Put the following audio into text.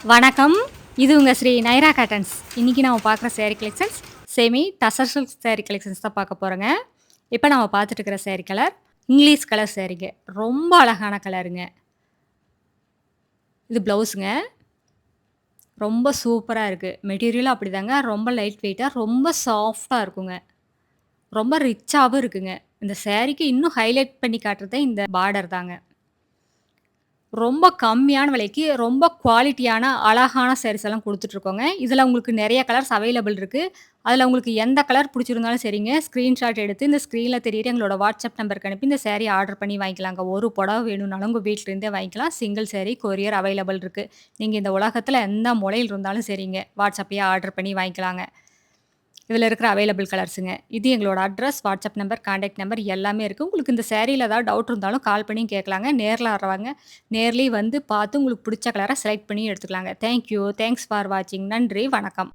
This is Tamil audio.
வணக்கம். இது உங்க ஸ்ரீ நைரா காட்டன்ஸ். இன்னைக்கு நம்ம பார்க்குற சேரி கலெக்ஷன்ஸ், செமி டசர் சில்க் சேரி கலெக்ஷன்ஸ் தான் பார்க்க போறோங்க. இப்ப நம்ம பார்த்துட்டு இருக்கிற சேரி கலர், இங்கிலீஷ் கலர் சேரிங்க. ரொம்ப அழகான கலருங்க. இது ப்ளவுஸுங்க. ரொம்ப சூப்பரா இருக்கு. மெட்டீரியலும் அப்படிதாங்க. ரொம்ப லைட் வெயிட்டா, ரொம்ப சாஃப்ட்டா இருக்குங்க. ரொம்ப ரிச்சாவும் இருக்குங்க. இந்த சேரிக்கு இன்னும் ஹைலைட் பண்ணி காட்டுறதே இந்த பார்டர் தாங்க. ரொம்ப கம்மியான விலைக்கு, ரொம்ப குவாலிட்டியான, அழகான சாரீஸ் எல்லாம் குடுத்துட்டுருக்கோங்க. இதுல உங்களுக்கு நெறைய கலர்ஸ் அவைலபிள் இருக்கு. அதுல உங்களுக்கு எந்த கலர் புடிச்சிருந்தாலும் சரிங்க, ஸ்கிரீன்ஷாட் எடுத்து இந்த ஸ்க்ரீன்ல தெரியிற எங்களோட வாட்ஸ்அப் நம்பருக்கு அனுப்பி இந்த சாரி ஆர்டர் பண்ணி வாங்கிக்கலாங்க. ஒரு புடவ வேணும்னாலும் உங்க வீட்ல இருந்தே வாங்கிக்கலாம். சிங்கிள் சாரி கொரியர் அவைலபிள் இருக்கு. நீங்க இந்த உலகத்துல எந்த மூலையில இருந்தாலும் சரிங்க, வாட்ஸ்அப்லயே ஆர்டர் பண்ணி வாங்கிக்கலாங்க. இதுல இருக்கிற அவைலபிள் கலர்ஸுங்க. இது எங்களோட address, WhatsApp number, contact number எல்லாமே இருக்கு. உங்களுக்கு இந்த சேரீல ஏதாவது டவுட் இருந்தாலும் கால் பண்ணியும் கேட்கலாங்க. நேர்ல வர்றவங்க நேர்லயே வந்து பார்த்து உங்களுக்கு புடிச்ச கலர செலக்ட் பண்ணி எடுத்துக்கலாங்க. Thank you. தேங்க்ஸ் ஃபார் வாட்சிங். நன்றி. வணக்கம்.